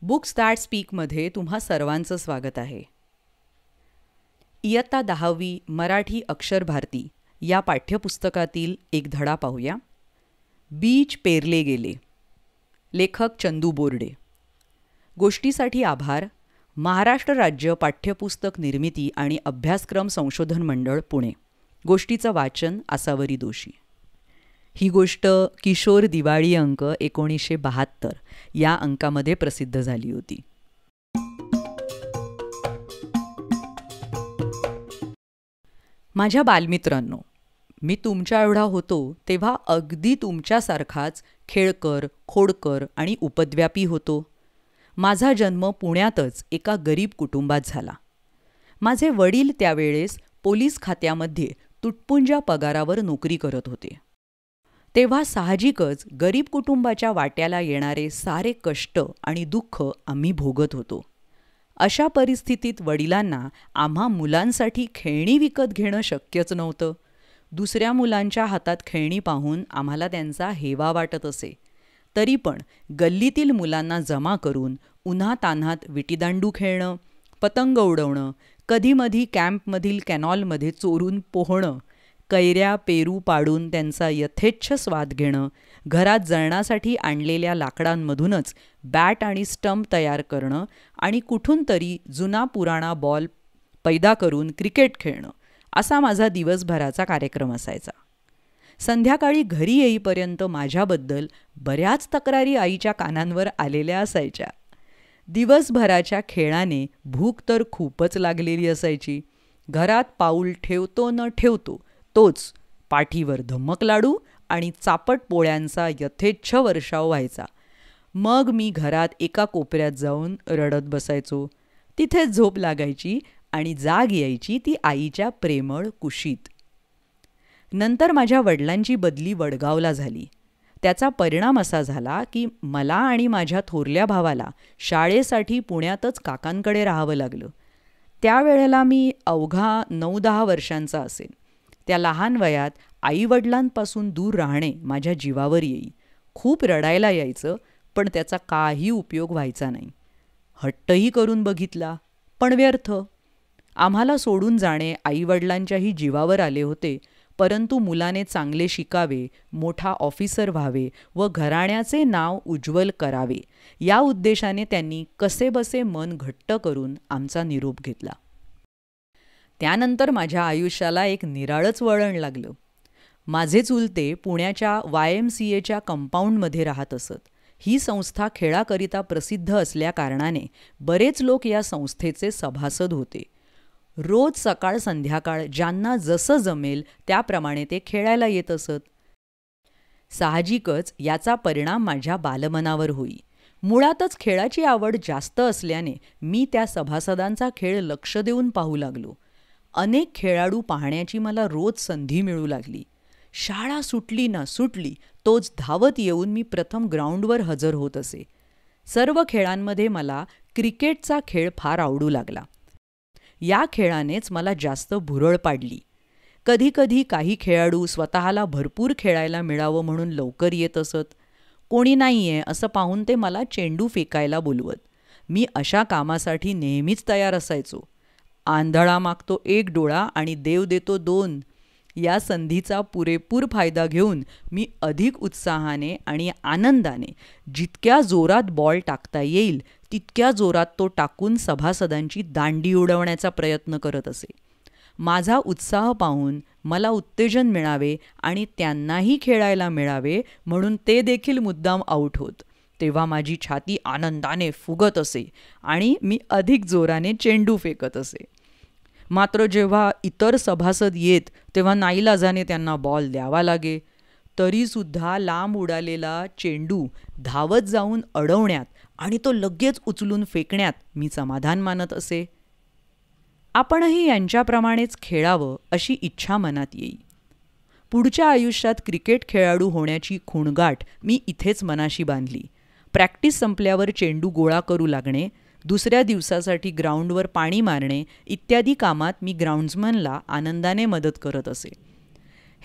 Books that स्पीकमध्ये तुम्हा सर्वांचं स्वागत आहे. इयत्ता 10वी मराठी अक्षर भारती या पाठ्यपुस्तकातील एक धडा पाहूया. बीज पेरले गेले. लेखक चंदू बोर्डे. गोष्टीसाठी आभार. महाराष्ट्र राज्य पाठ्यपुस्तक निर्मिती आणि अभ्यासक्रम संशोधन मंडळ, पुणे. गोष्टीचं वाचन आसावरी दोशी. ही गोष्ट किशोर दिवाळी अंक 1972 या अंकामध्ये प्रसिद्ध झाली होती. माझ्या बालमित्रांनो, मी तुमच्या एवढा होतो तेव्हा अगदी तुमच्यासारखाच खेळकर, खोडकर आणि उपद्व्यापी होतो. माझा जन्म पुण्यातच एका गरीब कुटुंबात झाला. माझे वडील त्यावेळेस पोलीस खात्यामध्ये तुटपुंज्या पगारावर नोकरी करत होते. तेव्हा साहजिकच गरीब कुटुंबाच्या वाट्याला येणारे सारे कष्ट आणि दुःख आम्ही भोगत होतो. अशा परिस्थितीत वडिलांना आम्हा मुलांसाठी खेळणी विकत घेणं शक्यच नव्हतं. दुसऱ्या मुलांच्या हातात खेळणी पाहून आम्हाला त्यांचा हेवा वाटत असे. तरी पण गल्लीतील मुलांना जमा करून उन्हातान्हात विटीदांडू खेळणं, पतंग उडवणं, कधीमधी कॅम्पमधील कॅनॉलमध्ये चोरून पोहणं, कैऱ्या पेरू पाडून त्यांचा यथेच्छ स्वाद घेणं, घरात जळणासाठी आणलेल्या लाकडांमधूनच बॅट आणि स्टंप तयार करणं आणि कुठून तरी जुना पुराणा बॉल पैदा करून क्रिकेट खेळणं, असा माझा दिवसभराचा कार्यक्रम असायचा. संध्याकाळी घरी येईपर्यंत माझ्याबद्दल बऱ्याच तक्रारी आईच्या कानांवर आलेल्या असायच्या. दिवसभराच्या खेळाने भूक तर खूपच लागलेली असायची. घरात पाऊल ठेवतो न ठेवतो तोच पाठीवर धम्मक लाडू आणि चापट पोळ्यांचा यथेच्छ वर्षाव व्हायचा. मग मी घरात एका कोपऱ्यात जाऊन रडत बसायचो. तिथेच झोप लागायची आणि जाग यायची ती आईच्या प्रेमळ कुशीत. नंतर माझ्या वडिलांची बदली वडगावला झाली. त्याचा परिणाम असा झाला की मला आणि माझ्या थोरल्या भावाला शाळेसाठी पुण्यातच काकांकडे राहावं लागलं. त्यावेळेला मी अवघा 9-10 वर्षांचा असेन. त्या लहान वयात आईवडिलांपासून दूर राहणे माझ्या जीवावर येई. खूप रडायला यायचं, पण त्याचा काही उपयोग व्हायचा नाही. हट्टही करून बघितला, पण व्यर्थ. आम्हाला सोडून जाणे आईवडिलांच्याही जीवावर आले होते, परंतु मुलाने चांगले शिकावे, मोठा ऑफिसर व्हावे व घराण्याचे नाव उज्ज्वल करावे, या उद्देशाने त्यांनी कसेबसे मन घट्ट करून आमचा निरोप घेतला. त्यानंतर माझ्या आयुष्याला एक निराळंच वळण लागलं. माझे चुलते पुण्याच्या YMCAच्या कंपाऊंडमध्ये राहत असत. ही संस्था खेळाकरिता प्रसिद्ध असल्याकारणाने बरेच लोक या संस्थेचे सभासद होते. रोज सकाळ संध्याकाळ ज्यांना जसं जमेल त्याप्रमाणे ते खेळायला येत असत. साहजिकच याचा परिणाम माझ्या बालमनावर होई. मुळातच खेळाची आवड जास्त असल्याने मी त्या सभासदांचा खेळ लक्ष देऊन पाहू लागलो. अनेक खेळाडू पाहण्याची मला रोज संधी मिळू लागली. शाळा सुटली ना सुटली तोच धावत येऊन मी प्रथम ग्राउंडवर हजर होत असे. सर्व खेळांमध्ये मला क्रिकेटचा खेळ फार आवडू लागला. या खेळानेच मला जास्त भुरळ पाडली. कधीकधी काही खेळाडू स्वतःला भरपूर खेळायला मिळावं म्हणून लवकर येत असत. कोणी नाही आहे असं पाहून ते मला चेंडू फेकायला बोलवत. मी अशा कामासाठी नेहमीच तयार असायचो. आंधळा मागतो 1 डोळा आणि देव देतो 2. या संधीचा पुरेपूर फायदा घेऊन मी अधिक उत्साहाने आणि आनंदाने जितक्या जोरात बॉल टाकता येईल तितक्या जोरात तो टाकून सभासदांची दांडी उडवण्याचा प्रयत्न करत असे. माझा उत्साह पाहून मला उत्तेजन मिळावे आणि त्यांनाही खेळायला मिळावे म्हणून ते देखील मुद्दाम आऊट होत. तेव्हा माझी छाती आनंदाने फुगत असे आणि मी अधिक जोराने चेंडू फेकत असे. मात्र जेव्हा इतर सभासद येत तेव्हा नाईलाजाने त्यांना बॉल द्यावा लागे. तरीसुद्धा लांब उडालेला चेंडू धावत जाऊन अडवण्यात आणि तो लगेच उचलून फेकण्यात मी समाधान मानत असे. आपणही यांच्याप्रमाणेच खेळावं अशी इच्छा मनात येई. पुढच्या आयुष्यात क्रिकेट खेळाडू होण्याची खूणगाठ मी इथेच मनाशी बांधली. प्रॅक्टिस संपल्यावर चेंडू गोळा करू लागणे, दुसऱ्या दिवसासाठी ग्राउंडवर पाणी मारणे इत्यादी कामात मी ग्राउंड्समनला आनंदाने मदत करत असे.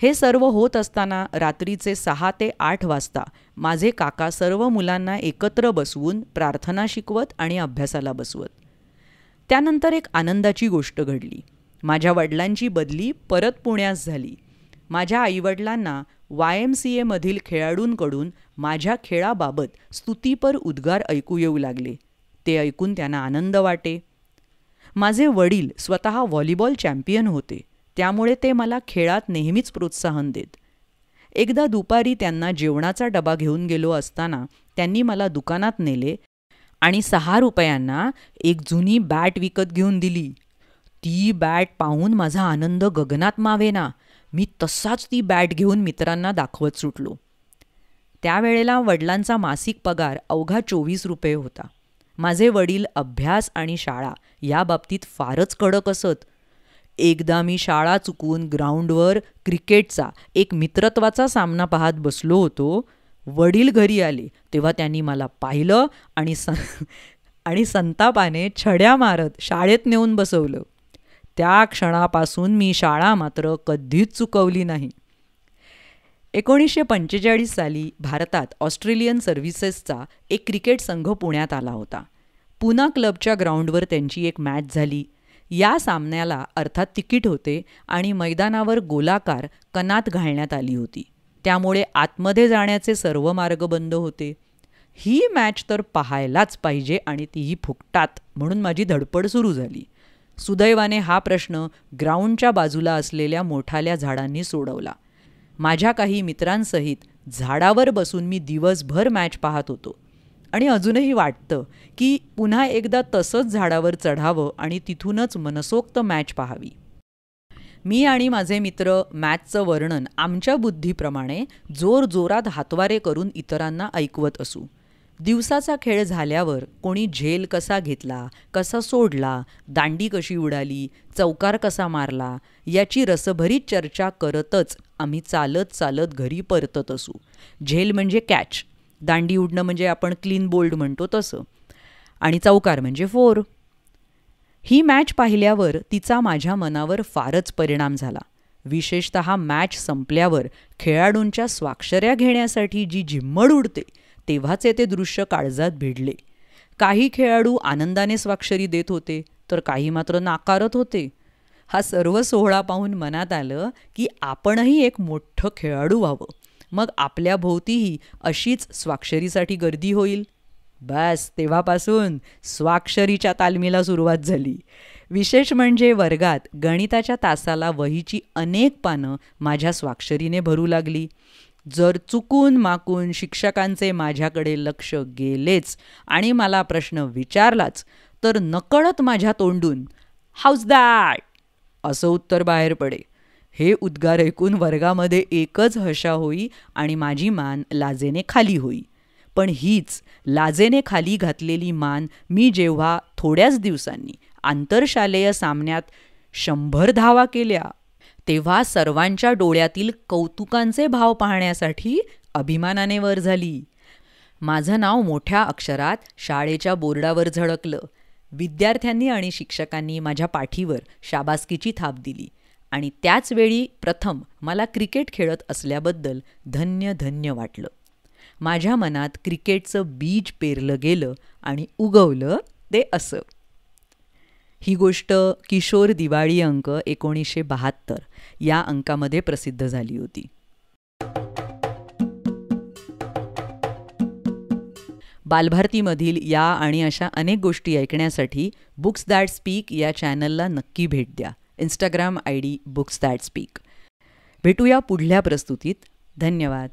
हे सर्व होत असताना रात्रीचे 6 ते 8 वाजता माझे काका सर्व मुलांना एकत्र बसवून प्रार्थना शिकवत आणि अभ्यासाला बसवत. त्यानंतर एक आनंदाची गोष्ट घडली. माझ्या वडिलांची बदली परत पुण्यास झाली. माझ्या आईवडिलांना YMCAमधील खेळाडूंकडून माझ्या खेळाबाबत स्तुतीपर उद्गार ऐकू येऊ लागले. ते ऐकून त्यांना आनंद वाटे. माझे वडील स्वतः व्हॉलीबॉल चॅम्पियन होते, त्यामुळे ते मला खेळात नेहमीच प्रोत्साहन देत. एकदा दुपारी त्यांना जेवणाचा डबा घेऊन गेलो असताना त्यांनी मला दुकानात नेले आणि 6 रुपयांना एक जुनी बॅट विकत घेऊन दिली. ती बॅट पाहून माझा आनंद गगनात मावेना. मी तसाच ती बॅट घेऊन मित्रांना दाखवत सुटलो. त्यावेळेला वडिलांचा मासिक पगार अवघा 24 रुपये होता. माझे वडील अभ्यास आणि शाळा या बाबतीत फारच कडक असत. एकदा मी शाळा चुकवून ग्राउंडवर क्रिकेटचा एक मित्रत्वाचा सामना पाहत बसलो होतो. वडील घरी आले तेव्हा त्यांनी मला पाहिलं आणि संतापाने छड्या मारत शाळेत नेऊन बसवलं. त्या क्षणापासून मी शाळा मात्र कधीच चुकवली नाही. 1945 साली भारतात ऑस्ट्रेलियन सर्व्हिसेसचा एक क्रिकेट संघ पुण्यात आला होता. पुना क्लबच्या ग्राउंडवर त्यांची एक मॅच झाली. या सामन्याला अर्थात तिकीट होते आणि मैदानावर गोलाकार कनात घालण्यात आली होती. त्यामुळे आतमध्ये जाण्याचे सर्व मार्ग बंद होते. ही मॅच तर पाहायलाच पाहिजे आणि तीही फुकटात, म्हणून माझी धडपड सुरू झाली. सुदैवाने हा प्रश्न ग्राउंडच्या बाजूला असलेल्या मोठाल्या झाडांनी सोडवला. माझ्या काही मित्रांसहित झाडावर बसून मी दिवसभर मॅच पाहत होतो आणि अजूनही वाटतं की पुन्हा एकदा तसंच झाडावर चढावं आणि तिथूनच मनसोक्त मॅच पाहावी. मी आणि माझे मित्र मॅचचं वर्णन आमच्या बुद्धीप्रमाणे जोरजोरात हातवारे करून इतरांना ऐकवत असू. दिवसाचा खेळ झाल्यावर कोणी झेल कसा घेतला, कसा सोडला, दांडी कशी उडाली, चौकार कसा मारला याची रसभरीत चर्चा करतच आम्ही चालत चालत घरी परतत असू. झेल म्हणजे कॅच, दांडी उडणं म्हणजे आपण क्लीन बोल्ड म्हणतो तसं, आणि चौकार म्हणजे 4. ही मॅच पाहिल्यावर तिचा माझ्या मनावर फारच परिणाम झाला. विशेषतः मॅच संपल्यावर खेळाडूंच्या स्वाक्षऱ्या घेण्यासाठी जी झिम्मड उडते तेव्हाचे ते दृश्य काळजात भिडले. काही खेळाडू आनंदाने स्वाक्षरी देत होते तर काही मात्र नाकारत होते. हा सर्व सोहळा पाहून मनात आलं की आपणही एक मोठं खेळाडू व्हावं. मग आपल्या भोवतीही अशीच स्वाक्षरीसाठी गर्दी होईल. बस तेव्हापासून स्वाक्षरीच्या तालमीला सुरुवात झाली. विशेष म्हणजे वर्गात गणिताच्या तासाला वहीची अनेक पानं माझ्या स्वाक्षरीने भरू लागली. जर चुकून माकून शिक्षकांचे माझ्याकडे लक्ष गेलेच आणि मला प्रश्न विचारलाच तर नकळत माझ्या तोंडून हाऊज दॅट असं उत्तर बाहेर पडे. हे उद्गार ऐकून वर्गामध्ये एकच हशा होई आणि माझी मान लाजेने खाली होई. पण हीच लाजेने खाली घातलेली मान मी जेव्हा थोड्याच दिवसांनी आंतरशालेय सामन्यात 100 धावा केल्या तेव्हा सर्वांच्या डोळ्यातील कौतुकांचे भाव पाहण्यासाठी अभिमानाने वर झाली. माझं नाव मोठ्या अक्षरात शाळेच्या बोर्डावर झळकलं. विद्यार्थ्यांनी आणि शिक्षकांनी माझ्या पाठीवर शाबासकीची थाप दिली आणि त्याचवेळी प्रथम मला क्रिकेट खेळत असल्याबद्दल धन्य धन्य वाटलं. माझ्या मनात क्रिकेटचं बीज पेरलं गेलं आणि उगवलं ते असं. ही गोष्ट किशोर दिवाळी अंक 1972 या अंकामध्ये प्रसिद्ध झाली होती. बालभारतीमधील या आणि अशा अनेक गोष्टी ऐकण्यासाठी बुक्स दॅट स्पीक या चॅनलला नक्की भेट द्या. Instagram ID books that speak. भेटूया पुढल्या प्रस्तुतीत. धन्यवाद.